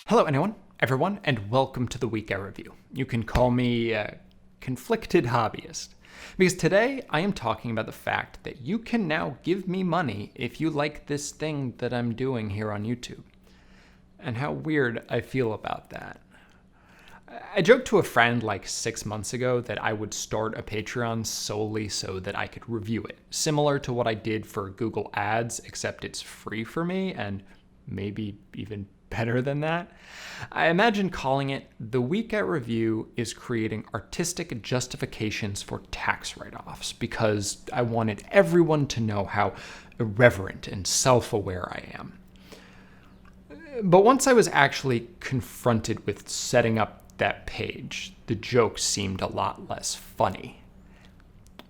Hello, everyone, and welcome to the Week I Review. You can call me a conflicted hobbyist, because today I am talking about the fact that you can now give me money if you like this thing that I'm doing here on YouTube, and how weird I feel about that. I joked to a friend like 6 months ago that I would start a Patreon solely so that I could review it, similar to what I did for Google Ads, except it's free for me and maybe even better than that. I imagine calling it The Week I Review is creating artistic justifications for tax write-offs because I wanted everyone to know how irreverent and self-aware I am. But once I was actually confronted with setting up that page, the joke seemed a lot less funny.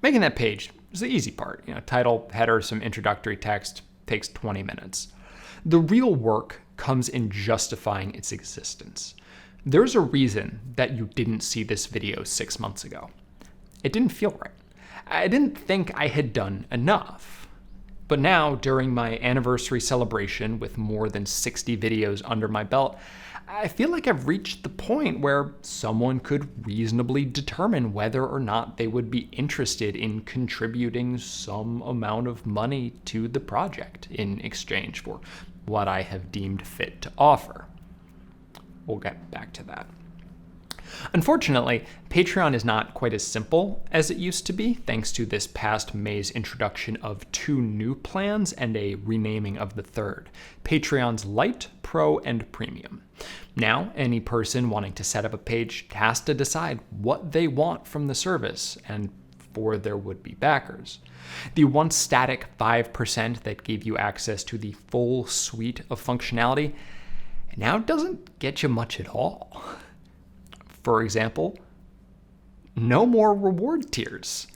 Making that page is the easy part. Title, header, some introductory text, takes 20 minutes. The real work comes in justifying its existence. There's a reason that you didn't see this video 6 months ago. It didn't feel right. I didn't think I had done enough. But now, during my anniversary celebration with more than 60 videos under my belt, I feel like I've reached the point where someone could reasonably determine whether or not they would be interested in contributing some amount of money to the project in exchange for what I have deemed fit to offer. We'll get back to that. Unfortunately, Patreon is not quite as simple as it used to be, thanks to this past May's introduction of 2 new plans and a renaming of the third, Patreon's Lite, Pro, and Premium. Now, any person wanting to set up a page has to decide what they want from the service and for their would-be backers. The once static 5% that gave you access to the full suite of functionality now doesn't get you much at all. For example, no more reward tiers,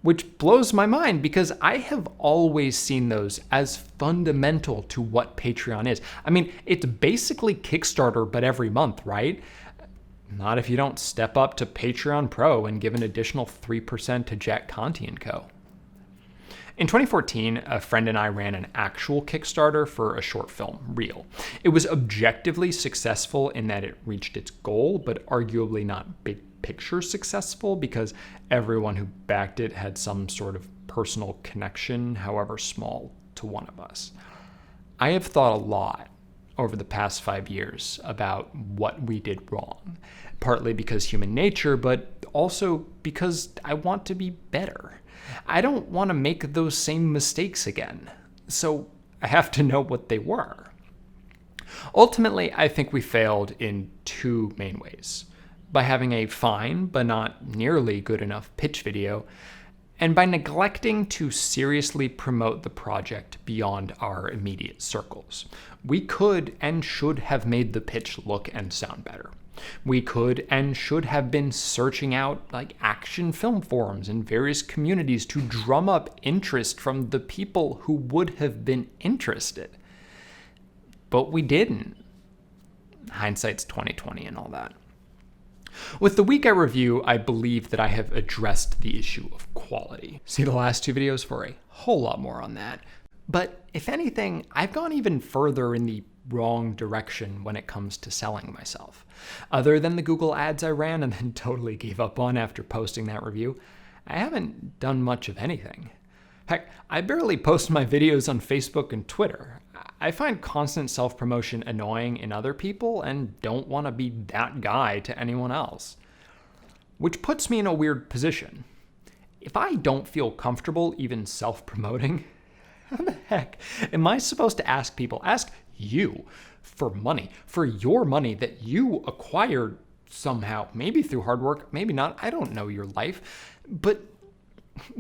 which blows my mind because I have always seen those as fundamental to what Patreon is. I mean, it's basically Kickstarter, but every month, right? Not if you don't step up to Patreon Pro and give an additional 3% to Jack Conti & Co. In 2014, a friend and I ran an actual Kickstarter for a short film, Reel. It was objectively successful in that it reached its goal, but arguably not big picture successful because everyone who backed it had some sort of personal connection, however small, to one of us. I have thought a lot over the past 5 years about what we did wrong, partly because human nature, but also because I want to be better. I don't want to make those same mistakes again, so I have to know what they were. Ultimately, I think we failed in 2 main ways. By having a fine but not nearly good enough pitch video, and by neglecting to seriously promote the project beyond our immediate circles. We could and should have made the pitch look and sound better. We could and should have been searching out action film forums in various communities to drum up interest from the people who would have been interested. But we didn't. Hindsight's 20/20 and all that. With the Week I Review, I believe that I have addressed the issue of quality. See the last 2 videos for a whole lot more on that. But if anything, I've gone even further in the wrong direction when it comes to selling myself. Other than the Google ads I ran and then totally gave up on after posting that review, I haven't done much of anything. Heck, I barely post my videos on Facebook and Twitter. I find constant self-promotion annoying in other people and don't want to be that guy to anyone else. Which puts me in a weird position. If I don't feel comfortable even self-promoting, how the heck am I supposed to ask you for money, for your money that you acquired somehow, maybe through hard work, maybe not, I don't know your life, but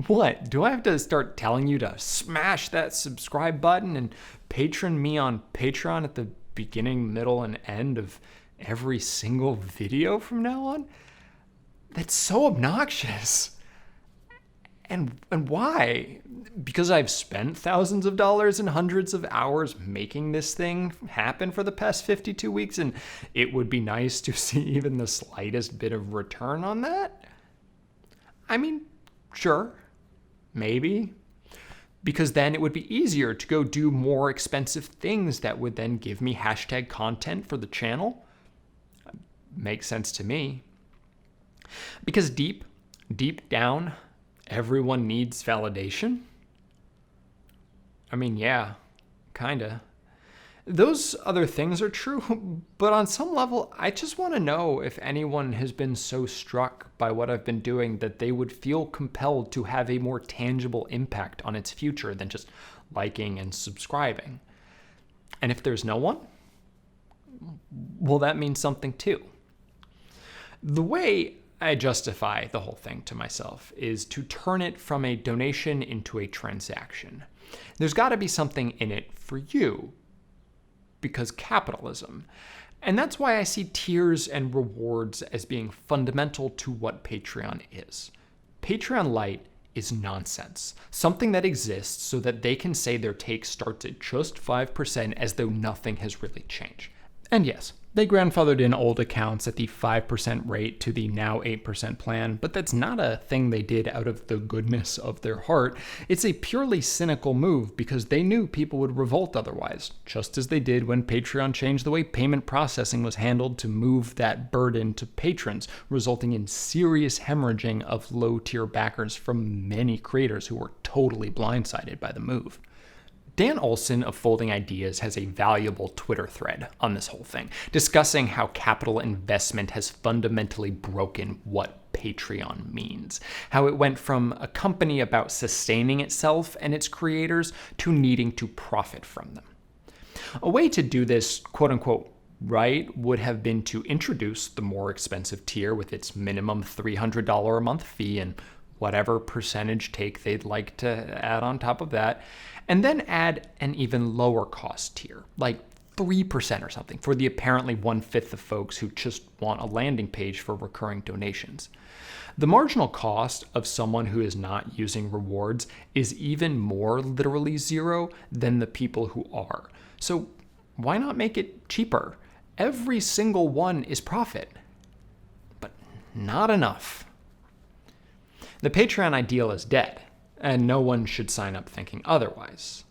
what? Do I have to start telling you to smash that subscribe button and patron me on Patreon at the beginning, middle, and end of every single video from now on? That's so obnoxious. And why? Because I've spent thousands of dollars and hundreds of hours making this thing happen for the past 52 weeks, and it would be nice to see even the slightest bit of return on that? I mean, sure, maybe. because then it would be easier to go do more expensive things that would then give me hashtag content for the channel. Makes sense to me. Because deep down, everyone needs validation. I mean, yeah, kinda. Those other things are true, but on some level, I just want to know if anyone has been so struck by what I've been doing that they would feel compelled to have a more tangible impact on its future than just liking and subscribing. And if there's no one, well, that means something too. The way I justify the whole thing to myself is to turn it from a donation into a transaction. There's got to be something in it for you, because capitalism. And that's why I see tiers and rewards as being fundamental to what Patreon is. Patreon Lite is nonsense. Something that exists so that they can say their take starts at just 5% as though nothing has really changed. And yes, they grandfathered in old accounts at the 5% rate to the now 8% plan, but that's not a thing they did out of the goodness of their heart. It's a purely cynical move because they knew people would revolt otherwise, just as they did when Patreon changed the way payment processing was handled to move that burden to patrons, resulting in serious hemorrhaging of low-tier backers from many creators who were totally blindsided by the move. Dan Olson of Folding Ideas has a valuable Twitter thread on this whole thing, discussing how capital investment has fundamentally broken what Patreon means, how it went from a company about sustaining itself and its creators to needing to profit from them. A way to do this, quote-unquote, right, would have been to introduce the more expensive tier with its minimum $300 a month fee and whatever percentage take they'd like to add on top of that, and then add an even lower cost tier, like 3% or something, for the apparently 1/5 of folks who just want a landing page for recurring donations. The marginal cost of someone who is not using rewards is even more literally zero than the people who are. So why not make it cheaper? Every single one is profit, but not enough. The Patreon ideal is dead, and no one should sign up thinking otherwise.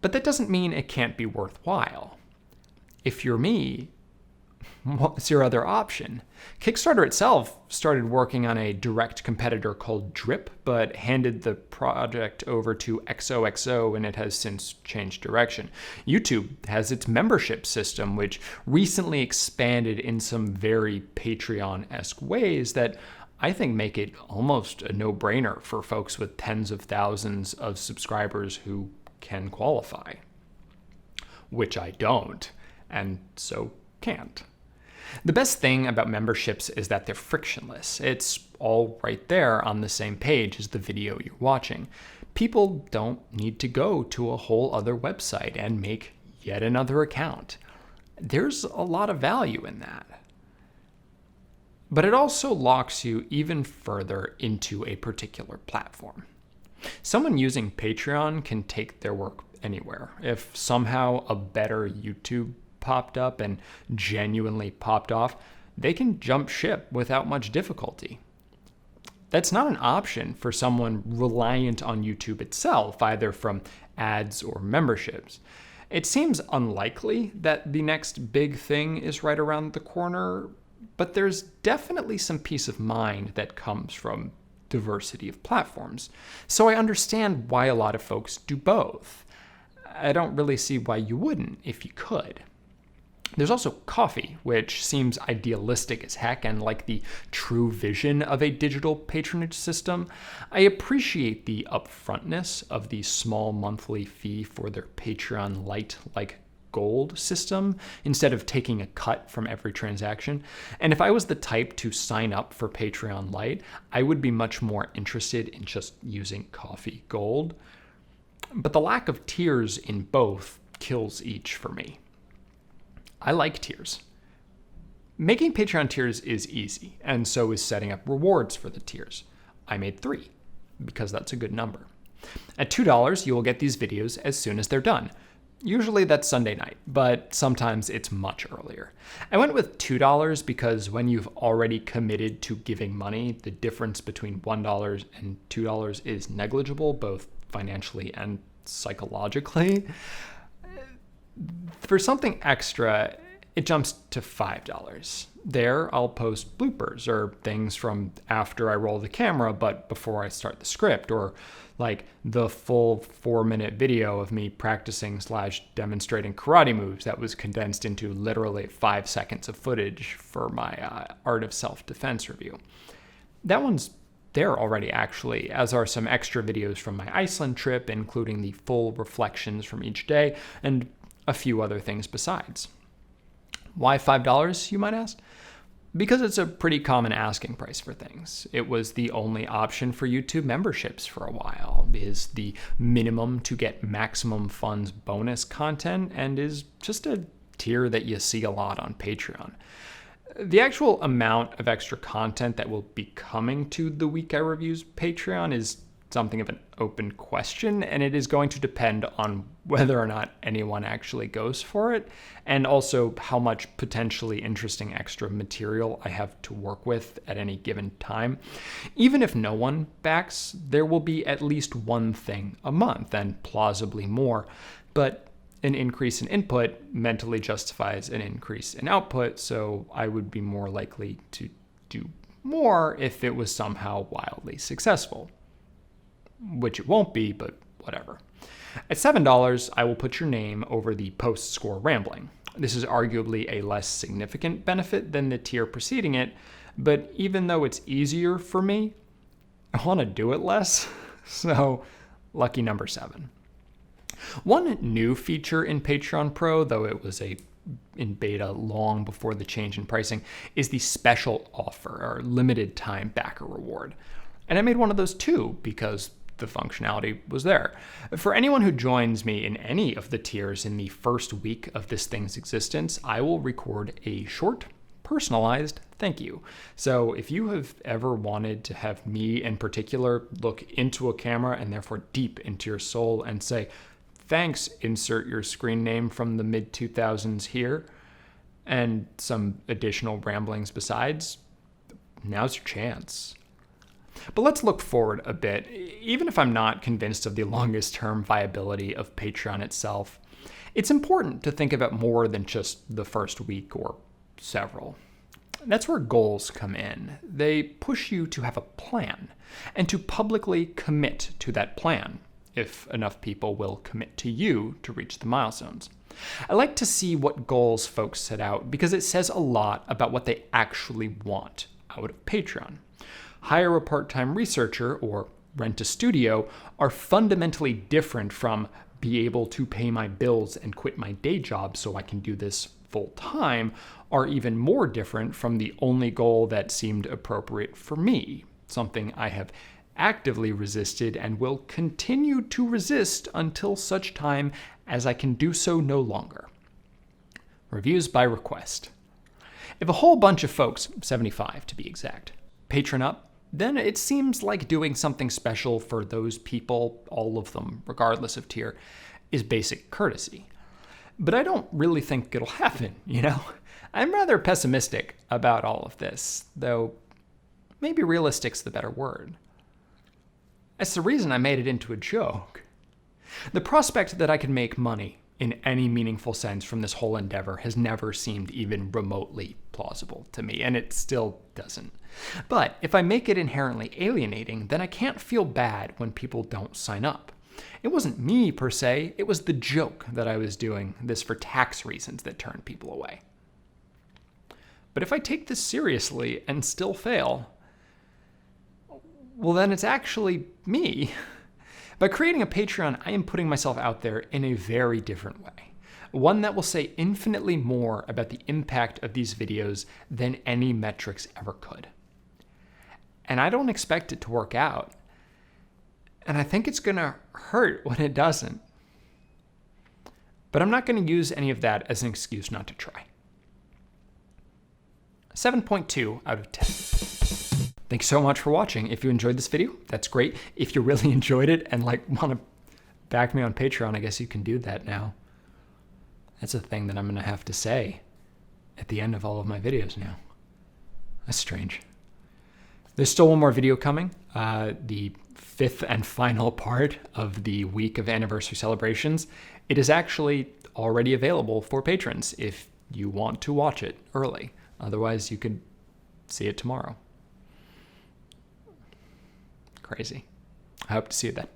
But that doesn't mean it can't be worthwhile. If you're me, what's your other option? Kickstarter itself started working on a direct competitor called Drip, but handed the project over to XOXO, and it has since changed direction. YouTube has its membership system, which recently expanded in some very Patreon-esque ways that I think make it almost a no-brainer for folks with tens of thousands of subscribers who can qualify. Which I don't, and so can't. The best thing about memberships is that they're frictionless. It's all right there on the same page as the video you're watching. People don't need to go to a whole other website and make yet another account. There's a lot of value in that. But it also locks you even further into a particular platform. Someone using Patreon can take their work anywhere. If somehow a better YouTube popped up and genuinely popped off, they can jump ship without much difficulty. That's not an option for someone reliant on YouTube itself, either from ads or memberships. It seems unlikely that the next big thing is right around the corner, but there's definitely some peace of mind that comes from diversity of platforms. So I understand why a lot of folks do both. I don't really see why you wouldn't if you could. There's also Ko-fi, which seems idealistic as heck and like the true vision of a digital patronage system. I appreciate the upfrontness of the small monthly fee for their Patreon Lite like Gold system instead of taking a cut from every transaction. And if I was the type to sign up for Patreon Lite, I would be much more interested in just using Ko-fi Gold. But the lack of tiers in both kills each for me. I like tiers. Making Patreon tiers is easy, and so is setting up rewards for the tiers. I made 3, because that's a good number. At $2, you will get these videos as soon as they're done. Usually that's Sunday night, but sometimes it's much earlier. I went with $2 because when you've already committed to giving money, the difference between $1 and $2 is negligible, both financially and psychologically. For something extra, it jumps to $5. There, I'll post bloopers or things from after I roll the camera, but before I start the script, or like the full 4-minute video of me practicing/demonstrating karate moves that was condensed into literally 5 seconds of footage for my Art of Self-Defense review. That one's there already, actually, as are some extra videos from my Iceland trip, including the full reflections from each day and a few other things besides. Why $5, you might ask? Because it's a pretty common asking price for things. It was the only option for YouTube memberships for a while, is the minimum to get maximum funds bonus content, and is just a tier that you see a lot on Patreon. The actual amount of extra content that will be coming to the Week I Review's Patreon is something of an open question, and it is going to depend on whether or not anyone actually goes for it, and also how much potentially interesting extra material I have to work with at any given time. Even if no one backs, there will be at least one thing a month, and plausibly more, but an increase in input mentally justifies an increase in output, so I would be more likely to do more if it was somehow wildly successful. Which it won't be, but whatever. At $7, I will put your name over the post-score rambling. This is arguably a less significant benefit than the tier preceding it, but even though it's easier for me, I want to do it less, so lucky number 7. One new feature in Patreon Pro, though it was in beta long before the change in pricing, is the special offer, or limited time backer reward. And I made one of those too, because the functionality was there. For anyone who joins me in any of the tiers in the first week of this thing's existence, I will record a short, personalized thank you. So if you have ever wanted to have me in particular look into a camera and therefore deep into your soul and say, thanks, insert your screen name from the mid-2000s here, and some additional ramblings besides, now's your chance. But let's look forward a bit. Even if I'm not convinced of the longest term viability of Patreon itself, it's important to think about more than just the first week or several. That's where goals come in. They push you to have a plan and to publicly commit to that plan, if enough people will commit to you to reach the milestones. I like to see what goals folks set out because it says a lot about what they actually want out of Patreon. Hire a part-time researcher or rent a studio are fundamentally different from be able to pay my bills and quit my day job so I can do this full-time, are even more different from the only goal that seemed appropriate for me, something I have actively resisted and will continue to resist until such time as I can do so no longer. Reviews by request. If a whole bunch of folks, 75 to be exact, patron up, then it seems like doing something special for those people, all of them, regardless of tier, is basic courtesy. But I don't really think it'll happen, you know? I'm rather pessimistic about all of this, though maybe realistic's the better word. That's the reason I made it into a joke. The prospect that I could make money in any meaningful sense from this whole endeavor has never seemed even remotely plausible to me, and it still doesn't. But if I make it inherently alienating, then I can't feel bad when people don't sign up. It wasn't me per se, it was the joke that I was doing this for tax reasons that turned people away. But if I take this seriously and still fail, well then it's actually me. By creating a Patreon, I am putting myself out there in a very different way. One that will say infinitely more about the impact of these videos than any metrics ever could. And I don't expect it to work out. And I think it's gonna hurt when it doesn't. But I'm not gonna use any of that as an excuse not to try. 7.2 out of 10. Thanks so much for watching. If you enjoyed this video, that's great. If you really enjoyed it and want to back me on Patreon, I guess you can do that now. That's a thing that I'm going to have to say at the end of all of my videos now. That's strange. There's still one more video coming, the fifth and final part of the week of anniversary celebrations. It is actually already available for patrons if you want to watch it early. Otherwise, you could see it tomorrow. Crazy. I hope to see you then.